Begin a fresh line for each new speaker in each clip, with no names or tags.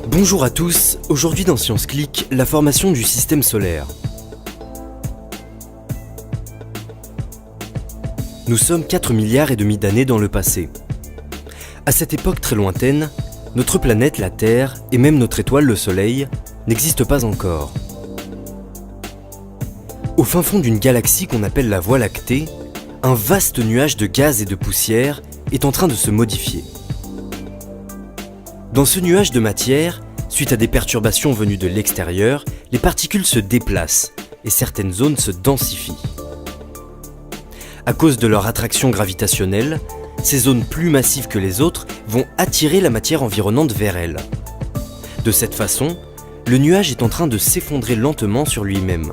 Bonjour à tous, aujourd'hui dans Science Click, la formation du système solaire. Nous sommes 4,5 milliards d'années dans le passé. À cette époque très lointaine, notre planète, la Terre, et même notre étoile, le Soleil, n'existent pas encore. Au fin fond d'une galaxie qu'on appelle la Voie lactée, un vaste nuage de gaz et de poussière est en train de se modifier. Dans ce nuage de matière, suite à des perturbations venues de l'extérieur, les particules se déplacent et certaines zones se densifient. À cause de leur attraction gravitationnelle, ces zones plus massives que les autres vont attirer la matière environnante vers elles. De cette façon, le nuage est en train de s'effondrer lentement sur lui-même.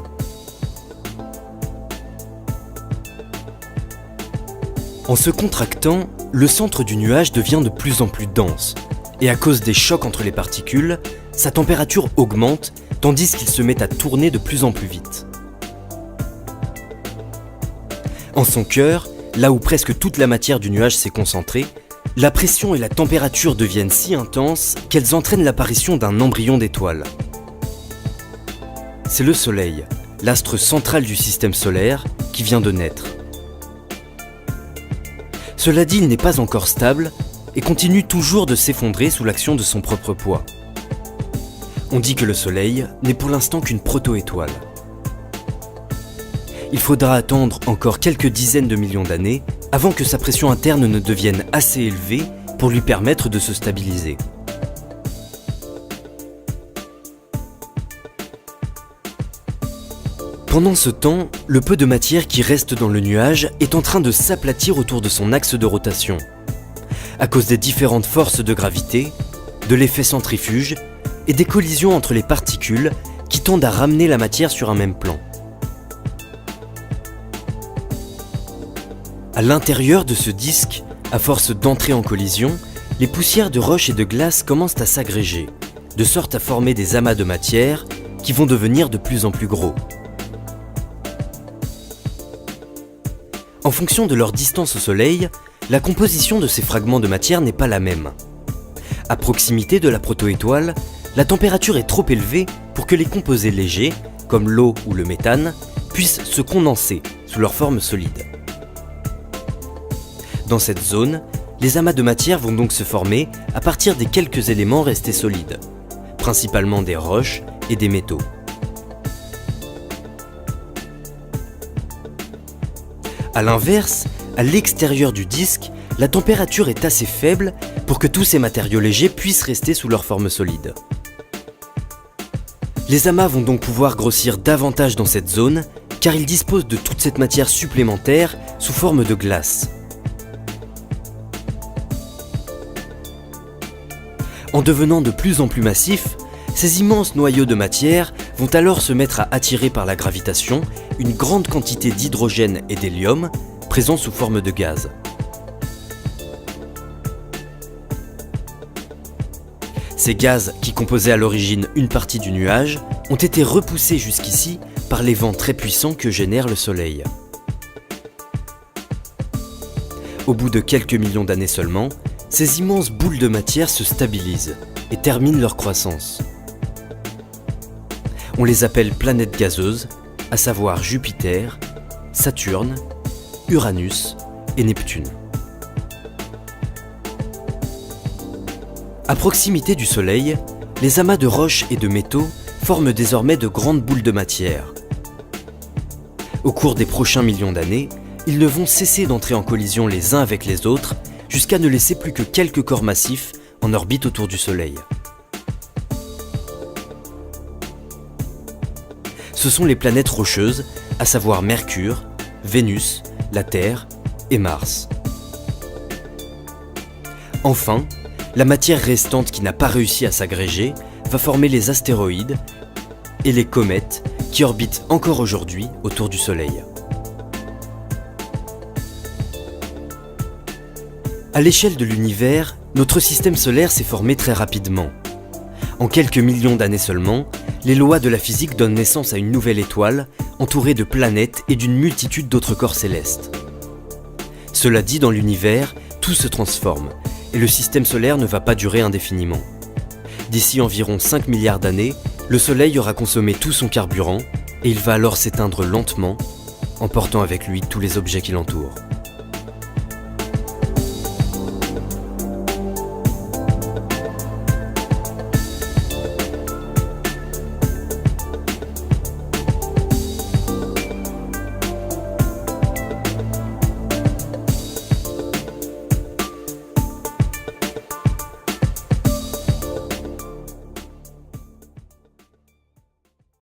En se contractant, le centre du nuage devient de plus en plus dense. Et à cause des chocs entre les particules, sa température augmente tandis qu'il se met à tourner de plus en plus vite. En son cœur, là où presque toute la matière du nuage s'est concentrée, la pression et la température deviennent si intenses qu'elles entraînent l'apparition d'un embryon d'étoile. C'est le Soleil, l'astre central du système solaire, qui vient de naître. Cela dit, il n'est pas encore stable et continue toujours de s'effondrer sous l'action de son propre poids. On dit que le Soleil n'est pour l'instant qu'une proto-étoile. Il faudra attendre encore quelques dizaines de millions d'années avant que sa pression interne ne devienne assez élevée pour lui permettre de se stabiliser. Pendant ce temps, le peu de matière qui reste dans le nuage est en train de s'aplatir autour de son axe de rotation, à cause des différentes forces de gravité, de l'effet centrifuge et des collisions entre les particules qui tendent à ramener la matière sur un même plan. À l'intérieur de ce disque, à force d'entrer en collision, les poussières de roches et de glace commencent à s'agréger, de sorte à former des amas de matière qui vont devenir de plus en plus gros. En fonction de leur distance au Soleil, la composition de ces fragments de matière n'est pas la même. À proximité de la protoétoile, la température est trop élevée pour que les composés légers, comme l'eau ou le méthane, puissent se condenser sous leur forme solide. Dans cette zone, les amas de matière vont donc se former à partir des quelques éléments restés solides, principalement des roches et des métaux. A l'inverse, à l'extérieur du disque, la température est assez faible pour que tous ces matériaux légers puissent rester sous leur forme solide. Les amas vont donc pouvoir grossir davantage dans cette zone car ils disposent de toute cette matière supplémentaire sous forme de glace. En devenant de plus en plus massifs, ces immenses noyaux de matière vont alors se mettre à attirer par la gravitation une grande quantité d'hydrogène et d'hélium présents sous forme de gaz. Ces gaz, qui composaient à l'origine une partie du nuage, ont été repoussés jusqu'ici par les vents très puissants que génère le Soleil. Au bout de quelques millions d'années seulement, ces immenses boules de matière se stabilisent et terminent leur croissance. On les appelle planètes gazeuses, à savoir Jupiter, Saturne, Uranus et Neptune. À proximité du Soleil, les amas de roches et de métaux forment désormais de grandes boules de matière. Au cours des prochains millions d'années, ils ne vont cesser d'entrer en collision les uns avec les autres jusqu'à ne laisser plus que quelques corps massifs en orbite autour du Soleil. Ce sont les planètes rocheuses, à savoir Mercure, Vénus, la Terre et Mars. Enfin, la matière restante qui n'a pas réussi à s'agréger va former les astéroïdes et les comètes qui orbitent encore aujourd'hui autour du Soleil. À l'échelle de l'univers, notre système solaire s'est formé très rapidement. En quelques millions d'années seulement, les lois de la physique donnent naissance à une nouvelle étoile, entourée de planètes et d'une multitude d'autres corps célestes. Cela dit, dans l'univers, tout se transforme, et le système solaire ne va pas durer indéfiniment. D'ici environ 5 milliards d'années, le Soleil aura consommé tout son carburant et il va alors s'éteindre lentement, emportant avec lui tous les objets qui l'entourent.